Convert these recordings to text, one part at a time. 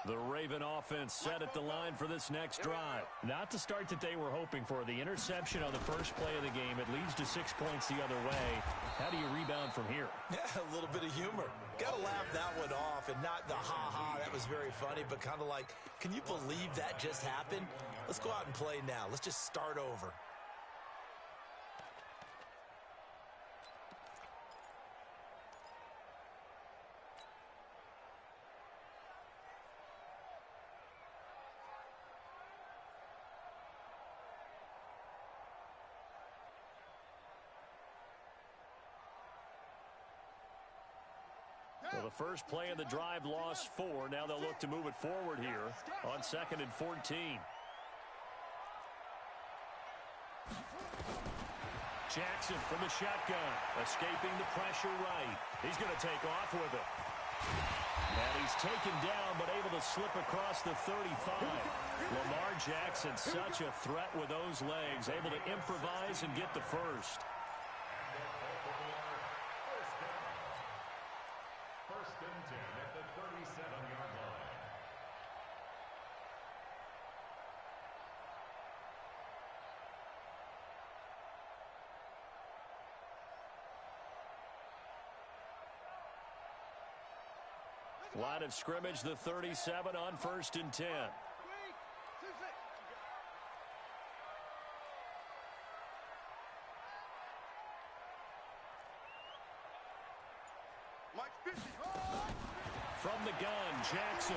The Raven offense set at the line for this next drive. Not the start that they were hoping for. The interception on the first play of the game. It leads to 6 points the other way. How do you rebound from here? Yeah, a little bit of humor. Got to laugh that one off, and not the ha-ha. That was very funny, but kind of like, can you believe that just happened? Let's go out and play now. Let's just start over. Well, the first play of the drive lost 4. Now they'll look to move it forward here on 2nd and 14. Jackson from the shotgun, escaping the pressure right. He's going to take off with it. And he's taken down, but able to slip across the 35. Lamar Jackson, such a threat with those legs, able to improvise and get the first. Line of scrimmage, the 37 on 1st and 10. From the gun, Jackson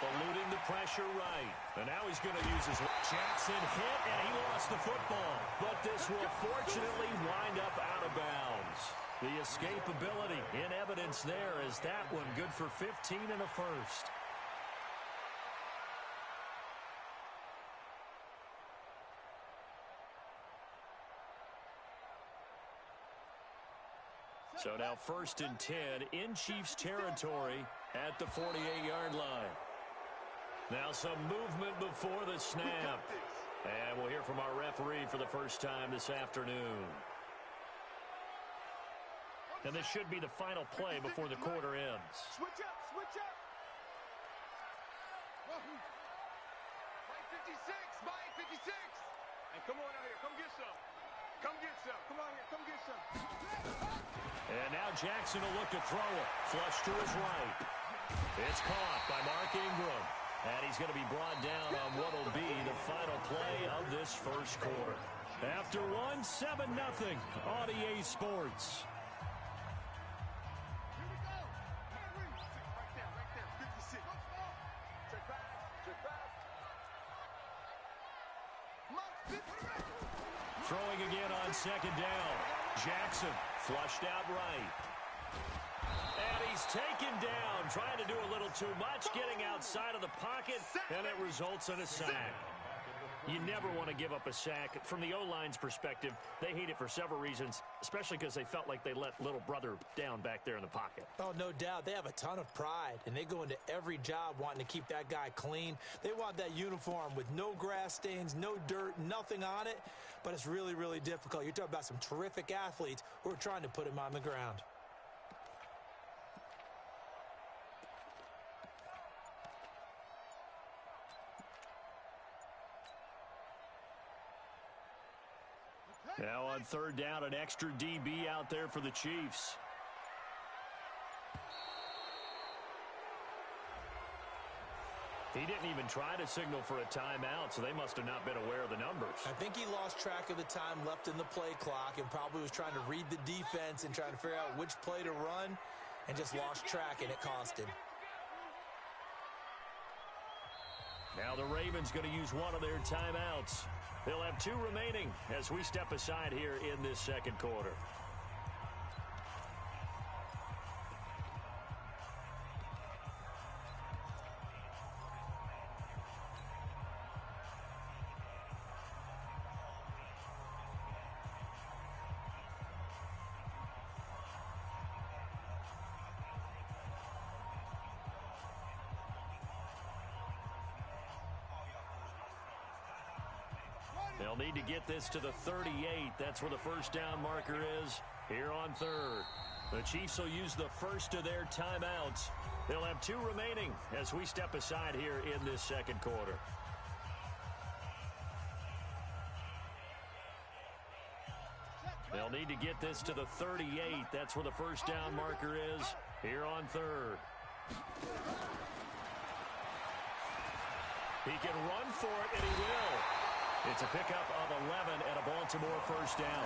eluding the pressure right. And now he's going to use his... Jackson hit, and he lost the football. But this will fortunately wind up out of bounds. The escapability in evidence there as that one good for 15 and a first. So now 1st and 10 in Chiefs territory at the 48-yard line. Now some movement before the snap. And we'll hear from our referee for the first time this afternoon. And this should be the final play before the quarter ends. Switch up, switch up. Mike 56, Mike 56. And come on out here, come get some. Come get some. Come on here, come get some. And now Jackson will look to throw it. Flush to his right. It's caught by Mark Ingram. And he's going to be brought down on what will be the final play of this first quarter. After one, 7-0 on EA Sports. Throwing again on 2nd down. Jackson flushed out right. And he's taken down, trying to do a little too much, getting outside of the pocket, and it results in a sack. You never want to give up a sack. From the O-line's perspective, they hate it for several reasons, especially because they felt like they let little brother down back there in the pocket. Oh, no doubt. They have a ton of pride, and they go into every job wanting to keep that guy clean. They want that uniform with no grass stains, no dirt, nothing on it, but it's really, really difficult. You're talking about some terrific athletes who are trying to put him on the ground. Now on 3rd down, an extra DB out there for the Chiefs. He didn't even try to signal for a timeout, so they must have not been aware of the numbers. I think he lost track of the time left in the play clock and probably was trying to read the defense and trying to figure out which play to run and just lost track, and it cost him. Now the Ravens going to use one of their timeouts. They'll have 2 remaining as we step aside here in this second quarter. They'll need to get this to the 38. That's where the first down marker is here on 3rd. The Chiefs will use the first of their timeouts They'll have 2 remaining as we step aside here in this second quarter. They'll need to get this to the 38. That's where the first down marker is here on third. He can run for it, and he will. It's a pickup of 11 and a Baltimore first down.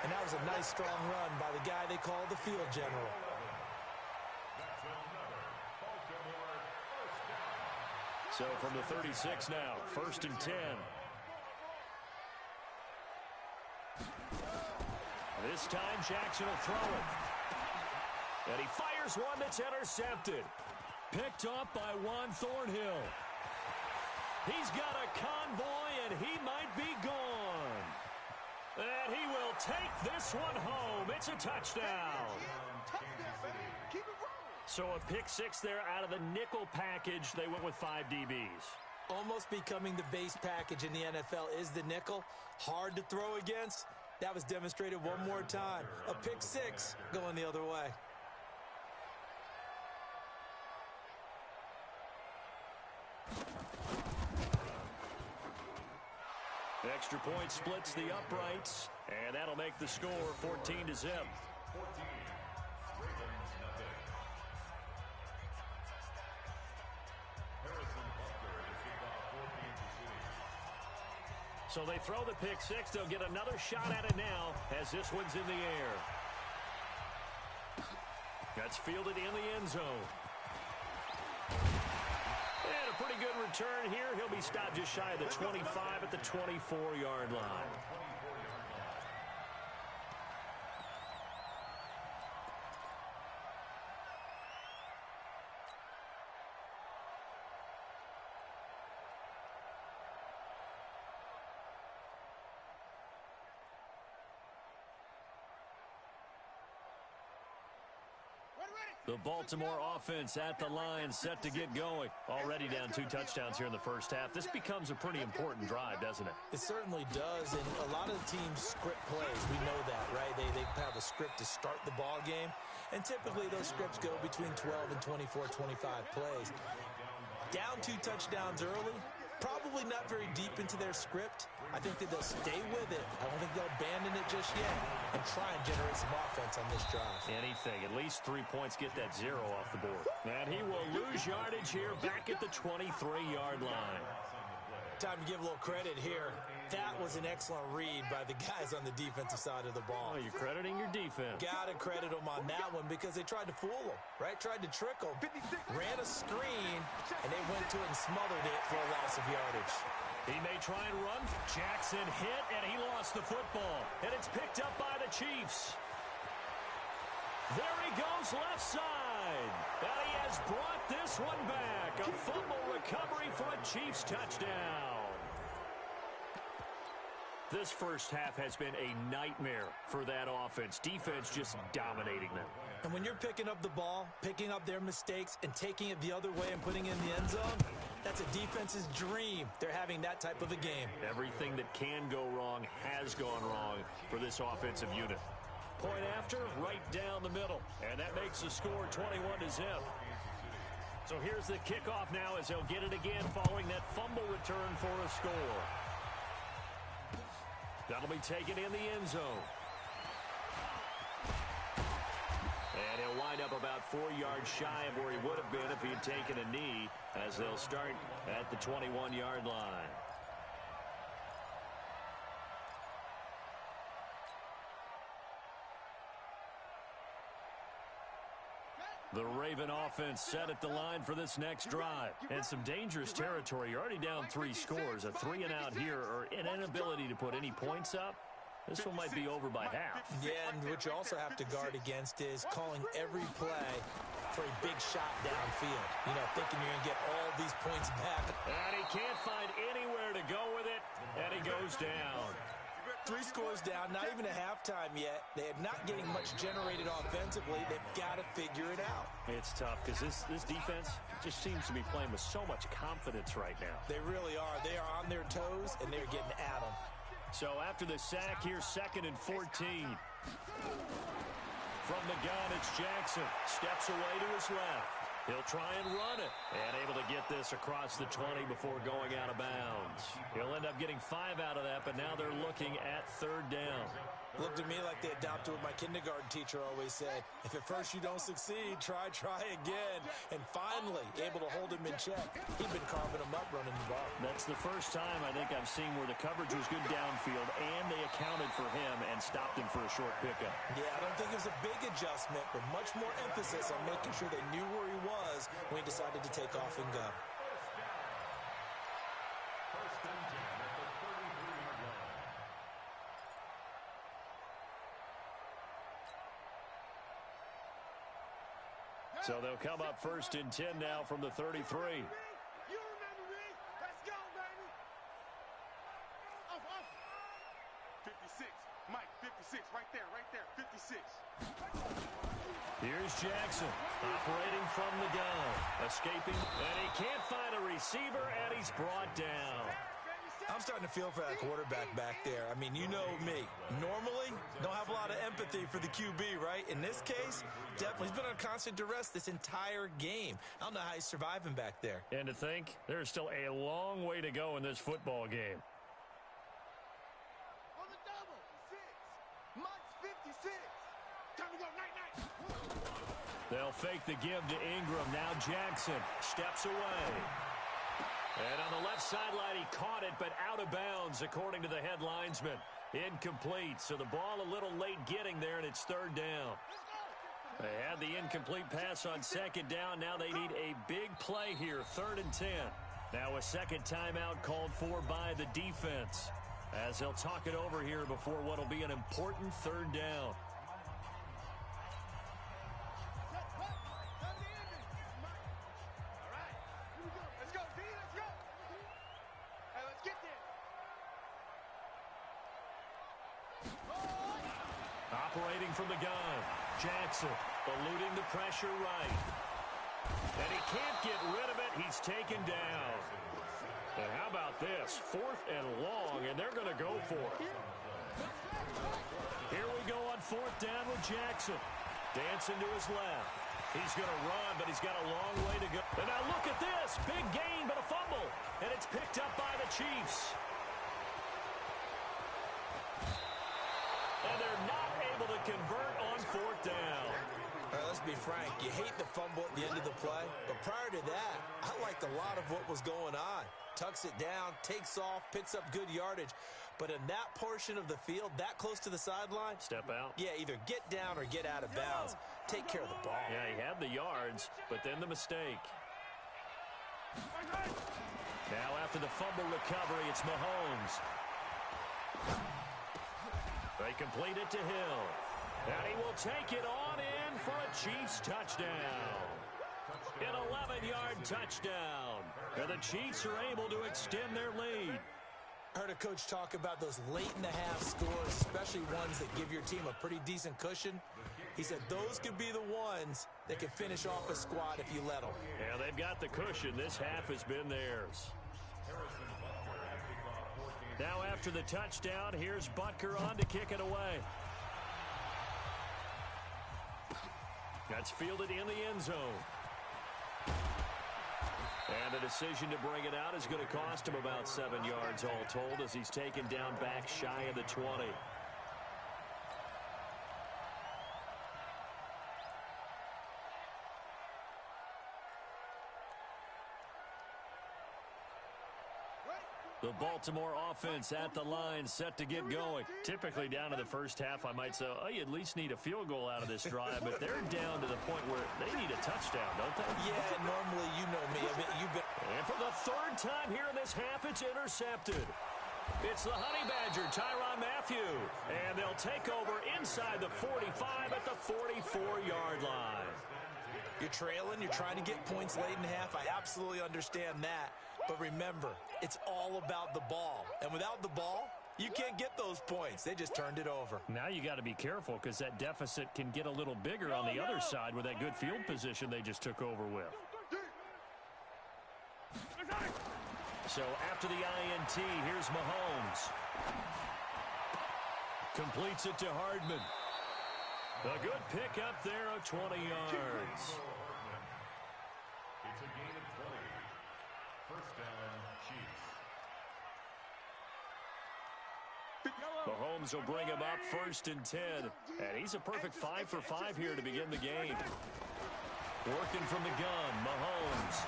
And that was a nice, strong run by the guy they call the field general. So from the 36 now, 1st and 10. This time Jackson will throw it. And he fires one that's intercepted. Picked up by Juan Thornhill. He's got a convoy, and he might be gone. And he will take this one home. It's a touchdown. So a pick 6 there out of the nickel package. They went with 5 DBs. Almost becoming the base package in the NFL is the nickel. Hard to throw against. That was demonstrated one more time. A pick 6 going the other way. Extra point splits the uprights, and that'll make the score 14-0. So they throw the pick 6. They'll get another shot at it now as this one's in the air. That's fielded in the end zone. And a pretty good return here. He'll be stopped just shy of the 25 at the 24-yard line. The Baltimore offense at the line, set to get going. Already down 2 touchdowns here in the first half. This becomes a pretty important drive, doesn't it? It certainly does, and a lot of the teams script plays. We know that, right? They have a script to start the ball game, and typically those scripts go between 12 and 24, 25 plays. Down 2 touchdowns early, probably not very deep into their script. I think that they'll stay with it. I don't think they'll abandon it just yet and try and generate some offense on this drive. Anything. At least 3 points, get that 0 off the board. And he will lose yardage here back at the 23-yard line. Time to give a little credit here. That was an excellent read by the guys on the defensive side of the ball. Oh, you're crediting your defense. Got to credit them on that one because they tried to fool them, right? Tried to trick them. Ran a screen, and they went to it and smothered it for a loss of yardage. He may try and run. Jackson hit, and he lost the football. And it's picked up by the Chiefs. There he goes left side. And he has brought this one back. A fumble recovery for a Chiefs touchdown. This first half has been a nightmare for that offense. Defense just dominating them. And when you're picking up the ball, picking up their mistakes, and taking it the other way and putting it in the end zone, that's a defense's dream. They're having that type of a game. Everything that can go wrong has gone wrong for this offensive unit. Point after, right down the middle. And that makes the score 21-0. So here's the kickoff now as they'll get it again following that fumble return for a score. That'll be taken in the end zone. And he'll wind up about 4 yards shy of where he would have been if he had taken a knee, as they'll start at the 21-yard line. The Raven offense set at the line for this next drive. And some dangerous territory. You're already down 3 scores. A 3-and-out here, or an inability to put any points up. This one might be over by half. Yeah, and what you also have to guard against is calling every play for a big shot downfield. You know, thinking you're going to get all these points back. And he can't find anywhere to go with it, and he goes down. 3 scores down, not even a halftime yet. They are not getting much generated offensively. They've got to figure it out. It's tough because this defense just seems to be playing with so much confidence right now. They really are. They are on their toes, and they're getting at them. So after the sack, here's 2nd and 14. From the gun, it's Jackson. Steps away to his left. He'll try and run it. And able to get this across the 20 before going out of bounds. He'll end up getting 5 out of that, but now they're looking at third down. Looked to me like they adopted what my kindergarten teacher always said. If at first you don't succeed, try again. And finally, able to hold him in check. He'd been carving him up running the ball. That's the first time I think I've seen where the coverage was good downfield, and they accounted for him and stopped him for a short pickup. Yeah, I don't think it was a big adjustment, but much more emphasis on making sure they knew where he was when he decided to take off and go. So they'll come up first and 10 now from the 33. You remember me? Let's go, baby. Off. 56. Mike, 56. Right there. 56. Here's Jackson operating from the gun. Escaping. And he can't find a receiver, and he's brought down. I'm starting to feel for that quarterback back there. I mean, you know me. Normally, don't have a lot of empathy for the QB, right? In this case, definitely. He's been on constant duress this entire game. I don't know how he's surviving back there. And to think, there's still a long way to go in this football game. On the double. 6. Mike's 56. Time to go. Night. They'll fake the give to Ingram. Now Jackson steps away. And on the left sideline, he caught it, but out of bounds, according to the head linesman. Incomplete, so the ball a little late getting there, and it's third down. They had the incomplete pass on second down. Now they need a big play here, 3rd and 10. Now a second timeout called for by the defense, as they'll talk it over here before what will be an important third down. Operating from the gun, Jackson eluding the pressure right. And he can't get rid of it. He's taken down. And how about this? 4th and long, and they're going to go for it. Here we go on 4th down with Jackson. Dancing to his left. He's going to run, but he's got a long way to go. And now look at this. Big gain, but a fumble. And it's picked up by the Chiefs. And they're not able to convert on 4th down. All right, let's be frank. You hate the fumble at the end of the play. But prior to that, I liked a lot of what was going on. Tucks it down, takes off, picks up good yardage. But in that portion of the field, that close to the sideline, step out. Yeah, either get down or get out of bounds. Take care of the ball. Yeah, he had the yards, but then the mistake. Now after the fumble recovery, it's Mahomes. They complete it to Hill. And he will take it on in for a Chiefs touchdown. An 11-yard touchdown. And the Chiefs are able to extend their lead. I heard a coach talk about those late-in-the-half scores, especially ones that give your team a pretty decent cushion. He said those could be the ones that can finish off a squad if you let them. Yeah, they've got the cushion. This half has been theirs. Now after the touchdown, here's Butker on to kick it away. That's fielded in the end zone. And the decision to bring it out is going to cost him about 7 yards all told, as he's taken down back shy of the 20. The Baltimore offense at the line, set to get going. Typically down to the first half, I might say, oh, you at least need a field goal out of this drive, but they're down to the point where they need a touchdown, don't they? Yeah, normally, you know me. I mean, you've been... And for the 3rd time here in this half, it's intercepted. It's the Honey Badger, Tyrann Mathieu. And they'll take over inside the 45 at the 44-yard line. You're trailing. You're trying to get points late in the half. I absolutely understand that. But remember, it's all about the ball. And without the ball, you can't get those points. They just turned it over. Now you got to be careful because that deficit can get a little bigger on the other side with that good field position they just took over with. So after the INT, here's Mahomes. Completes it to Hardman. A good pickup there of 20 yards. First down, Chiefs. Mahomes will bring him up 1st and 10. And he's a perfect 5 for 5 here to begin the game. Working from the gun, Mahomes.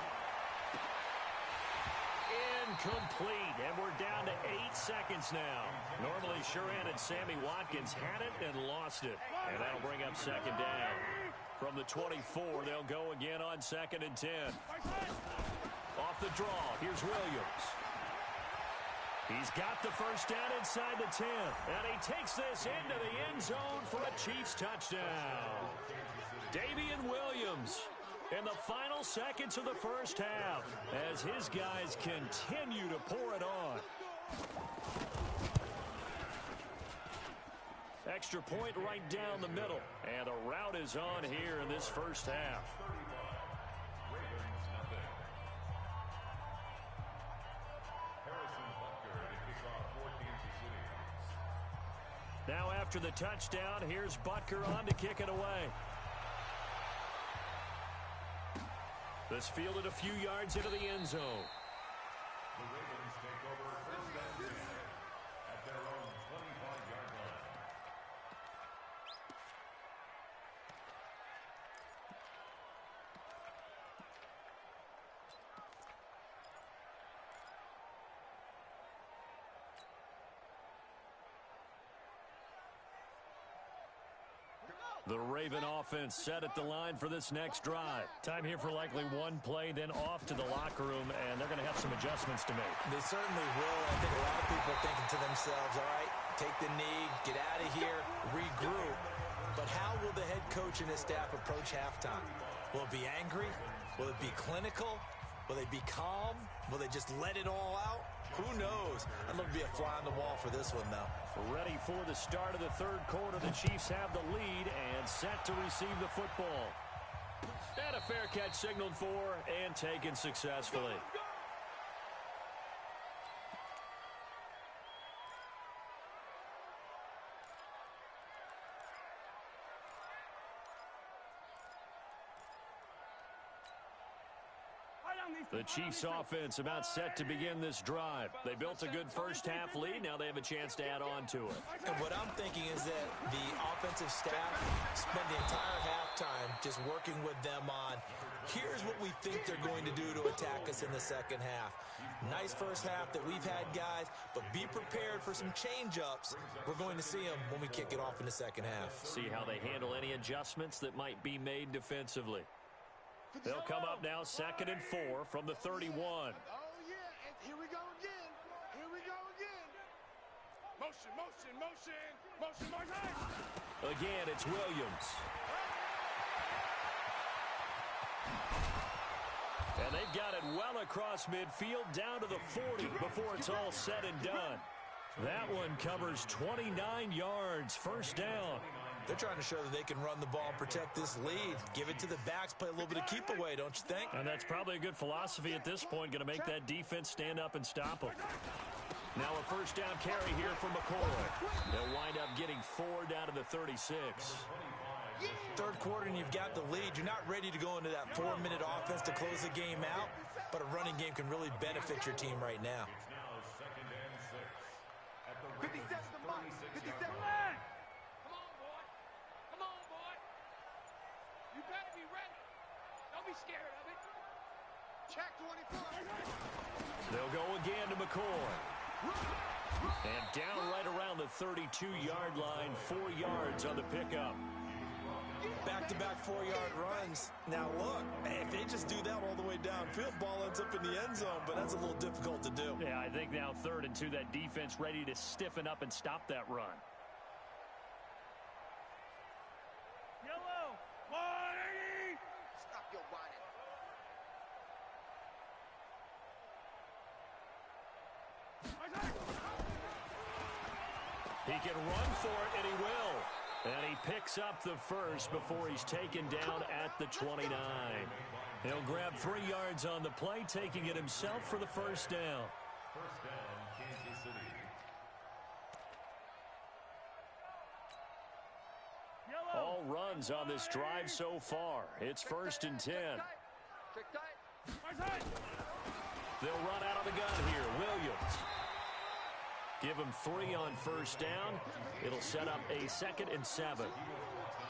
Incomplete, and we're down to 8 seconds now. Normally, sure-handed Sammy Watkins had it and lost it. And that'll bring up 2nd down. From the 24, they'll go again on 2nd and 10. Off the draw, here's Williams. He's got the first down inside the 10. And he takes this into the end zone for a Chiefs touchdown. Damian Williams in the final seconds of the first half as his guys continue to pour it on. Extra point right down the middle. And the route is on here in this first half. Now after the touchdown, here's Butker on to kick it away. This fielded a few yards into the end zone. The Ravens take over 1st and 10 at their own 25-yard line. The Raven offense set at the line for this next drive. Time here for likely one play, then off to the locker room, and they're going to have some adjustments to make. They certainly will. I think a lot of people are thinking to themselves, all right, take the knee, get out of here, regroup. But how will the head coach and his staff approach halftime? Will it be angry? Will it be clinical? Will they be calm? Will they just let it all out? Who knows? I'd love to be a fly on the wall for this one, though. Ready for the start of the 3rd quarter. The Chiefs have the lead and set to receive the football. And a fair catch signaled for and taken successfully. The Chiefs offense about set to begin this drive. They built a good first half lead. Now they have a chance to add on to it. And what I'm thinking is that the offensive staff spent the entire halftime just working with them on, here's what we think they're going to do to attack us in the second half. Nice first half that we've had, guys, but be prepared for some change-ups. We're going to see them when we kick it off in the second half. See how they handle any adjustments that might be made defensively. They'll come up now 2nd and 4 from the 31. Oh, yeah, and here we go again. Here we go again. Motion, motion, motion, motion, motion. Again, it's Williams. And they've got it well across midfield down to the 40 before it's all said and done. That one covers 29 yards, first down. They're trying to show that they can run the ball and protect this lead. Give it to the backs, play a little bit of keep away, don't you think? And that's probably a good philosophy at this point, going to make that defense stand up and stop them. Now a first down carry here from McCoy. They'll wind up getting 4 down to the 36. 3rd quarter and you've got the lead. You're not ready to go into that 4-minute offense to close the game out, but a running game can really benefit your team right now. It's now 2nd and 6 at the Ravens 36-yard 57. line. Come on, boy. Come on, boy. You better be ready. Don't be scared of it. Check 24. They'll go again to McCoy. And down right around the 32-yard line, 4 yards on the pickup. Back-to-back 4-yard runs. Now, look, if they just do that all the way downfield, ball ends up in the end zone, but that's a little difficult to do. Yeah, I think now 3rd and 2, that defense ready to stiffen up and stop that run. Yellow. 180. Stop your whining. He can run for it, and he will. And he picks up the first before he's taken down at the 29. He'll grab 3 yards on the play, taking it himself for the first down. First down, Kansas City. All runs on this drive so far. It's 1st and 10. Trick tight. They'll run out of the gun here. Williams. Give him 3 on first down. It'll set up a 2nd and 7.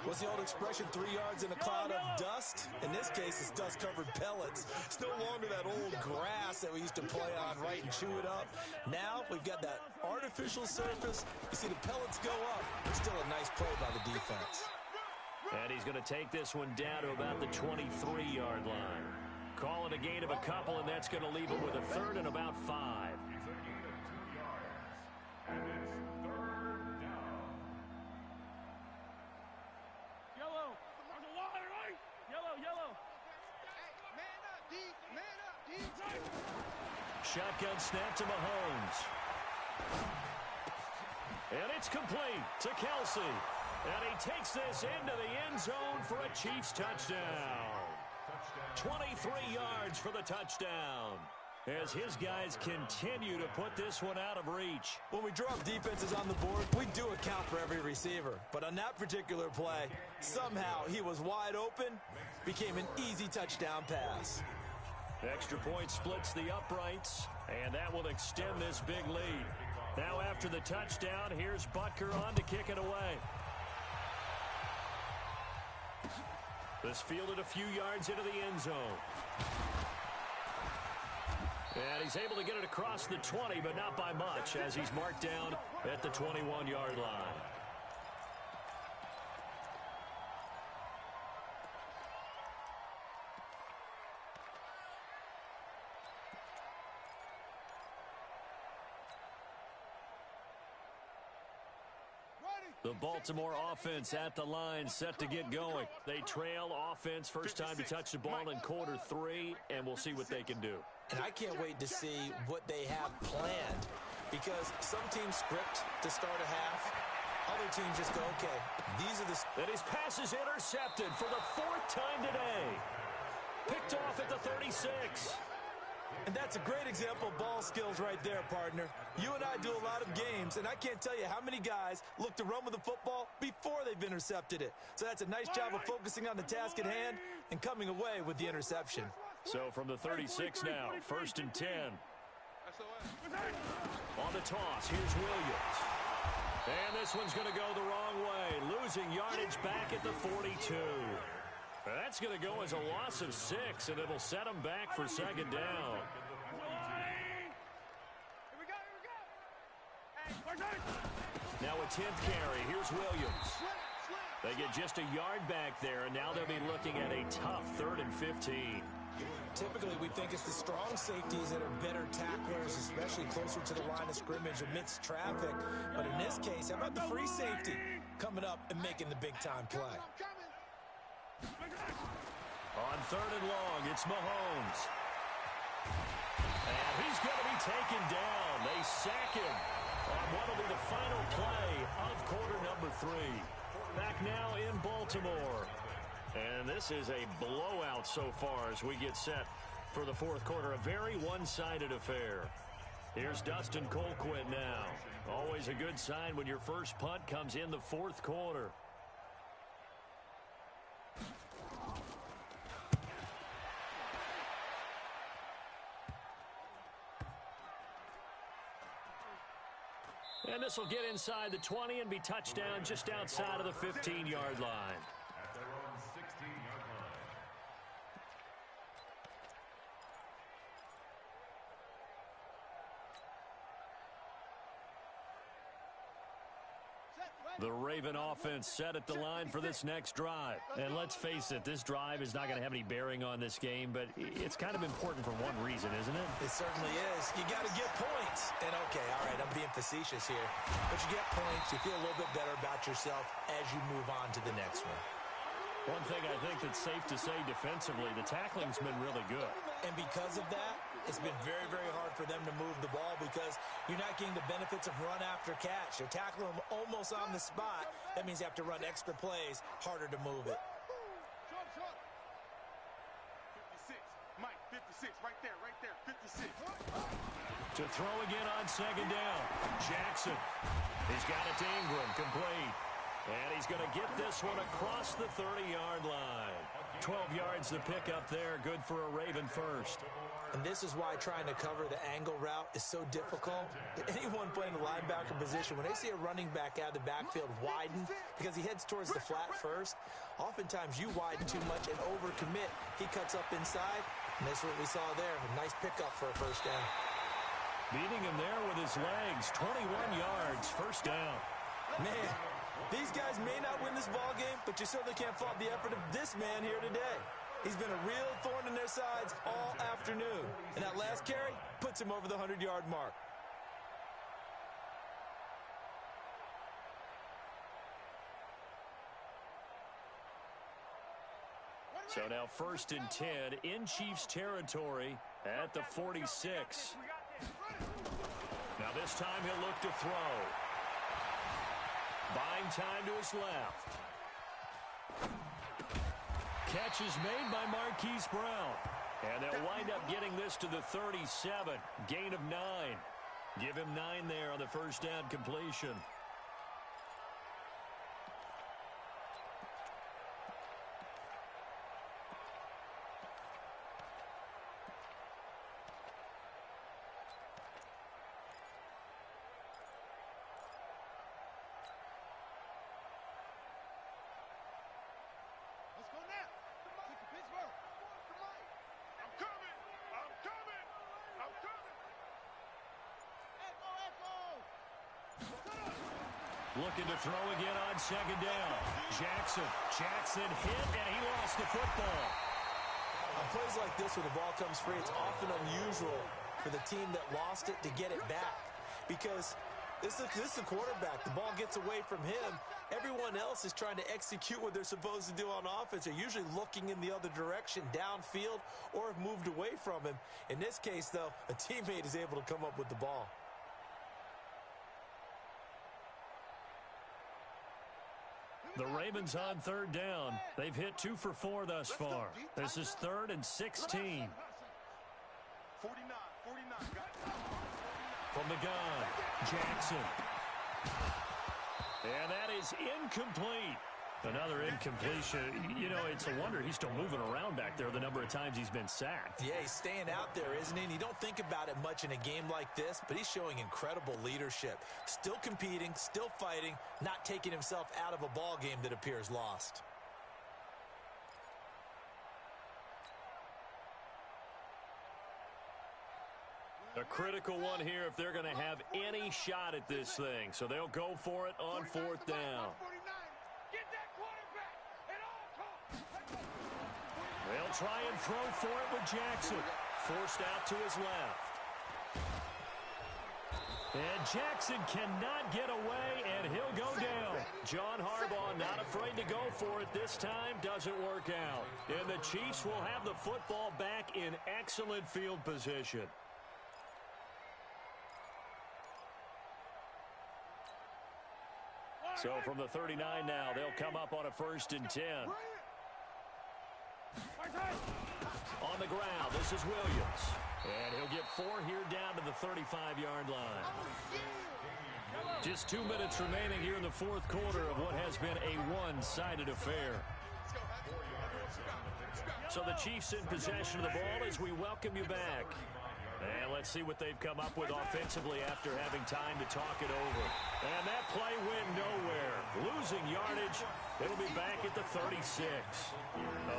What's the old expression, 3 yards in a cloud of dust? In this case, it's dust-covered pellets. It's no longer that old grass that we used to play on, right, and chew it up. Now we've got that artificial surface. You see the pellets go up. It's still a nice play by the defense. And he's going to take this one down to about the 23-yard line. Call it a gain of a couple, and that's going to leave him with a 3rd and about 5. Shotgun snap to Mahomes. And it's complete to Kelsey. And he takes this into the end zone for a Chiefs touchdown. 23 yards for the touchdown, as his guys continue to put this one out of reach. When we drop defenses on the board, we do account for every receiver. But on that particular play, somehow he was wide open, became an easy touchdown pass. Extra point splits the uprights, and that will extend this big lead. Now after the touchdown, here's Butker on to kick it away. This fielded a few yards into the end zone. And he's able to get it across the 20, but not by much, as he's marked down at the 21-yard line. The Baltimore offense at the line, set to get going. They trail offense first time to touch the ball in quarter 3, and we'll see what they can do. And I can't wait to see what they have planned, because some teams script to start a half. Other teams just go, okay, these are the... And his pass is intercepted for the 4th time today. Picked off at the 36. And that's a great example of ball skills right there, partner. You and I do a lot of games, and I can't tell you how many guys look to run with the football before they've intercepted it. So that's a nice job of focusing on the task at hand and coming away with the interception. So from the 36 now, 1st and 10. On the toss, here's Williams. And this one's going to go the wrong way, losing yardage back at the 42. That's going to go as a loss of 6, and it'll set him back for 2nd down. Now a 10th carry. Here's Williams. They get just a yard back there, and now they'll be looking at a tough 3rd and 15. Typically, we think it's the strong safeties that are better tacklers, especially closer to the line of scrimmage amidst traffic. But in this case, how about the free safety coming up and making the big-time play? On 3rd and long, it's Mahomes. And he's going to be taken down. They sack him on what will be the final play of quarter number 3. Back now in Baltimore. And this is a blowout so far as we get set for the 4th quarter. A very one-sided affair. Here's Dustin Colquitt now. Always a good sign when your first punt comes in the 4th quarter. And this will get inside the 20 and be touched down just outside of the 15-yard line. The Raven offense set at the line for this next drive. And let's face it, this drive is not going to have any bearing on this game, but it's kind of important for one reason, isn't it? It certainly is. You got to get points. And okay, all right, I'm being facetious here. But you get points, you feel a little bit better about yourself as you move on to the next one. One thing I think that's safe to say defensively, the tackling's been really good. And because of that, it's been very, very hard for them to move the ball because you're not getting the benefits of run after catch. You're tackling them almost on the spot. That means you have to run extra plays, harder to move it. 56, Mike, 56, right there, 56. To throw again on 2nd down. Jackson. He's got it to Ingram, complete. And he's going to get this one across the 30-yard line. 12 yards to pick up there, good for a Raven first. And this is why trying to cover the angle route is so difficult. Anyone playing the linebacker position, when they see a running back out of the backfield widen because he heads towards the flat first, oftentimes you widen too much and overcommit. He cuts up inside, and that's what we saw there. A nice pickup for a first down. Beating him there with his legs. 21 yards, first down. Man, these guys may not win this ball game, but you certainly can't fault the effort of this man here today. He's been a real thorn in their sides all afternoon. And that last carry puts him over the 100-yard mark. So now 1st and 10 in Chiefs territory at the 46. Now this time he'll look to throw. Buying time to his left. Catch is made by Marquise Brown. And they'll wind up getting this to the 37. Gain of 9. Give him 9 there on the first down completion. Looking to throw again on 2nd down. Jackson hit, and he lost the football. On plays like this where the ball comes free, it's often unusual for the team that lost it to get it back. Because this is the quarterback. The ball gets away from him. Everyone else is trying to execute what they're supposed to do on offense. They're usually looking in the other direction, downfield, or have moved away from him. In this case, though, a teammate is able to come up with the ball. The Ravens on 3rd down. They've hit 2 for 4 thus far. This is 3rd and 16. 49. From the gun, Jackson. And that is incomplete. Another incompletion. You know, it's a wonder he's still moving around back there the number of times he's been sacked. Yeah, he's staying out there, isn't he? And you don't think about it much in a game like this, but he's showing incredible leadership. Still competing, still fighting, not taking himself out of a ball game that appears lost. A critical one here if they're going to have any shot at this thing. So they'll go for it on 4th down. They'll try and throw for it with Jackson. Forced out to his left. And Jackson cannot get away, and he'll go down. John Harbaugh not afraid to go for it this time. Doesn't work out. And the Chiefs will have the football back in excellent field position. So from the 39 now, they'll come up on a 1st and 10. On the ground, this is Williams. And he'll get 4 here down to the 35-yard line. Just 2 minutes remaining here in the 4th quarter of what has been a one-sided affair. So the Chiefs in possession of the ball as we welcome you back. And let's see what they've come up with offensively after having time to talk it over. And that play went nowhere. Losing yardage. It'll be back at the 36.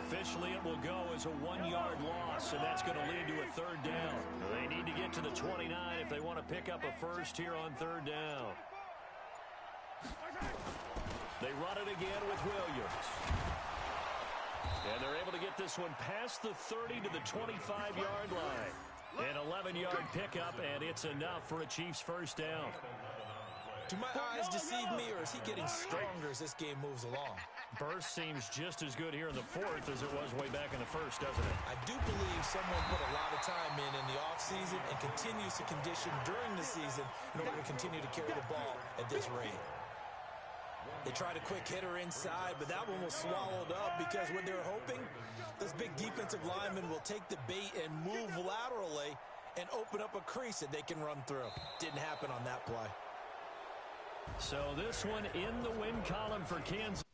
Officially, it will go as a 1-yard loss, and that's going to lead to a 3rd down. They need to get to the 29 if they want to pick up a first here on 3rd down. They run it again with Williams. And they're able to get this one past the 30 to the 25-yard line. An 11-yard pickup, and it's enough for a Chiefs first down. Do my eyes deceive me, or is he getting stronger as this game moves along? Burst seems just as good here in the 4th as it was way back in the 1st, doesn't it? I do believe someone put a lot of time in the offseason and continues to condition during the season in order to continue to carry the ball at this rate. They tried a quick hitter inside, but that one was swallowed up because what they're hoping, this big defensive lineman will take the bait and move laterally and open up a crease that they can run through. Didn't happen on that play. So this one in the win column for Kansas.